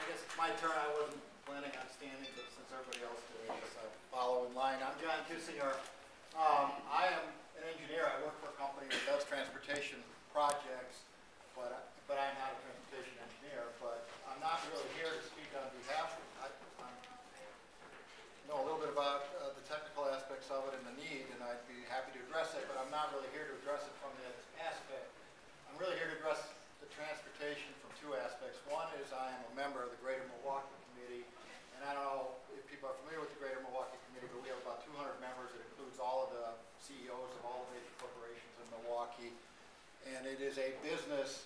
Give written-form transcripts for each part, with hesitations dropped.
guess it's my turn. I wasn't planning on standing, but since everybody else did, I guess I'll follow in line. I'm John Kissinger. I am an engineer. I work for a company that does transportation projects, but I'm not a transportation engineer. But I'm not really here to speak on behalf of I know a little bit about the technical aspects of it and the need, and I'd be happy to address it, but I'm not really here to address it from this aspect. I'm really here to address the transportation from two aspects. One is I am a member of the Greater Milwaukee Committee, and I don't know if people are familiar with the Greater Milwaukee Committee, but we have about 200 members. It includes all of the CEOs of all the major corporations in Milwaukee, and it is a business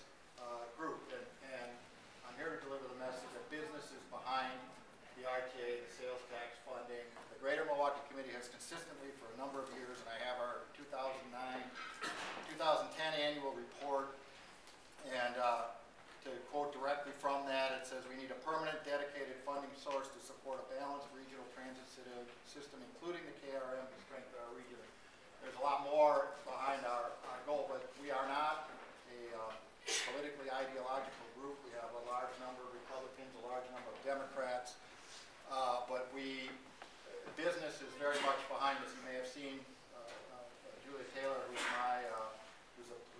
group, and I'm here to deliver the message that business is behind the RTA, the sales tax funding. The Greater Milwaukee Committee has consistently for a number of years, and I have our 2010 annual report, and to quote directly from that, it says we need a permanent dedicated funding source to support a balanced regional transit system, including the KRM, to strengthen our region. There's a lot more behind our goal, but we are not a politically ideological group. We have a large number of Republicans, a large number of Democrats. But business is very much behind us. You may have seen Julia Taylor, who's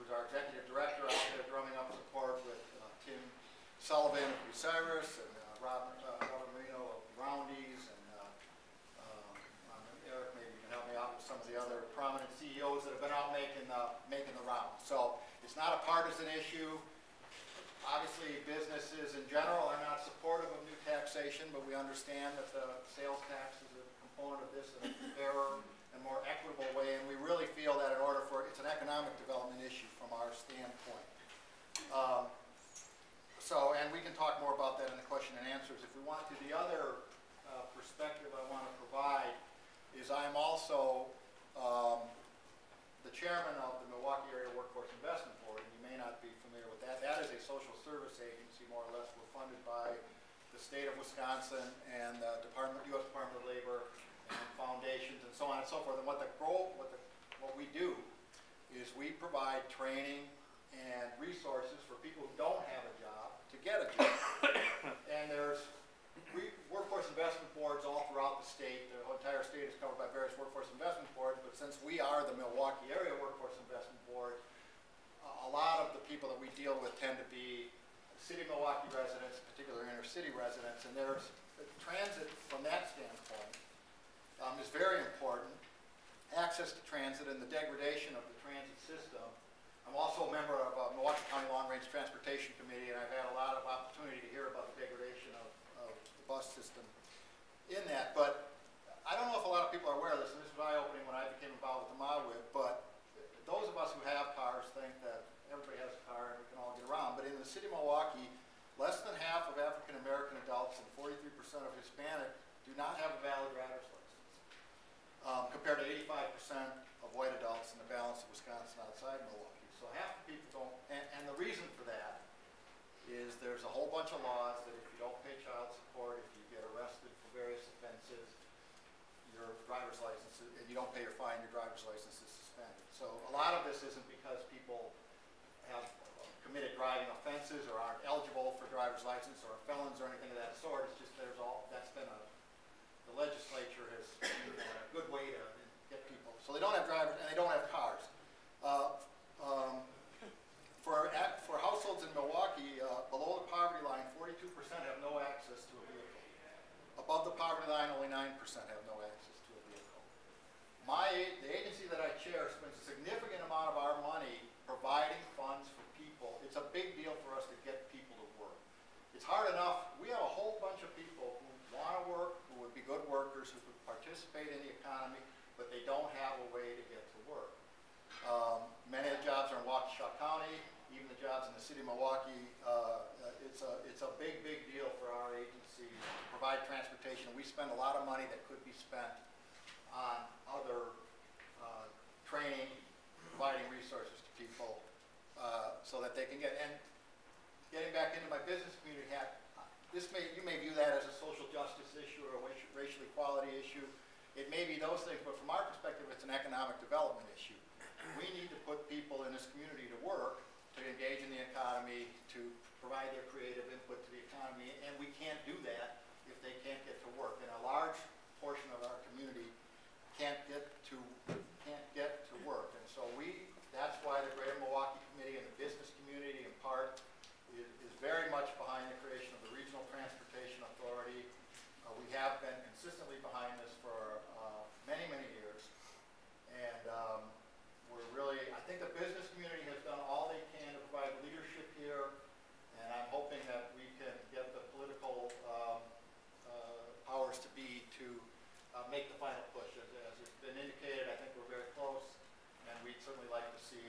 our executive director, out there drumming up support with Tim Sullivan of Bucyrus and Robert Marino of Roundy's, and Eric, maybe you can help me out with some of the other prominent CEOs that have been out making the round. So it's not a partisan issue. Obviously, businesses in general are not supportive of new taxation, but we understand that the sales tax is a component of this in a fairer and more equitable way, and we really feel that in order for it's an economic development issue from our standpoint. And we can talk more about that in the question and answers if we want to. The other perspective I want to provide is I'm also the chairman of the Milwaukee Area Workforce Investment Board, and you may not be familiar with that. That is a social service agency, more or less. We're funded by the state of Wisconsin and the U.S. Department of Labor and foundations and so on and so forth. And what we do is we provide training and resources for people who don't have a job to get a job. And there's workforce investment boards all throughout the state. The entire state is covered by various workforce investment boards, but since we are the Milwaukee Area Workforce Investment Board, a lot of the people that we deal with tend to be city of Milwaukee residents, particularly inner city residents, and there's transit from that standpoint is very important. Access to transit and the degradation of the transit system. I'm also a member of Milwaukee County Long Range Transportation Committee, and I've had a lot of opportunity to hear about the degradation of the bus system in that. But I don't know if a lot of people are aware of this, and this was eye-opening when I became involved with the MAWIP, but those of us who have cars think that everybody has a car and we can all get around. But in the city of Milwaukee, less than half of African American adults and 43% of Hispanic do not have a valid driver's license, compared to 85% of white adults and the balance of Wisconsin outside Milwaukee. So half the people don't, and the reason for that is there's a whole bunch of laws that if you don't pay child support, if you get arrested for various offenses, your driver's license, and you don't pay your fine, your driver's license is suspended. So a lot of this isn't because people have committed driving offenses or aren't eligible for driver's license or are felons or anything of that sort. It's just that's been the legislature has been a good way to get people. So they don't have drivers and they don't have cars. For households in Milwaukee, below the poverty line, 42% have no access to a vehicle. Above the poverty line, only 9% have no access to a vehicle. The agency that I chair spends a significant amount of our money providing funds for people. It's a big deal for us to get people to work. It's hard enough. We have a whole bunch of people who want to work, who would be good workers, who could participate in the economy, but they don't have a way to get to work. Many of the jobs are in Waukesha County, even the jobs in the city of Milwaukee. It's a big, big deal for our agency to provide transportation. We spend a lot of money that could be spent on other training, providing resources to people so that they can get. And getting back into my business community hat, you may view that as a social justice issue or a racial equality issue. It may be those things, but from our perspective, it's an economic development issue. We need to put people in this community to work, to engage in the economy, to provide their creative input to the economy, and we can't do that if they can't get to work. And a large portion of our community can't get to work. And so that's why the Greater Milwaukee Committee and the business community in part is very much behind the creation of the Regional Transportation Authority. We have been consistently behind this for many, many years. And we're really, I think the business community has done all they can to provide leadership here. And I'm hoping that we can get the political powers to be to make the final push. As it's been indicated, I think we're very close. And we'd certainly like to see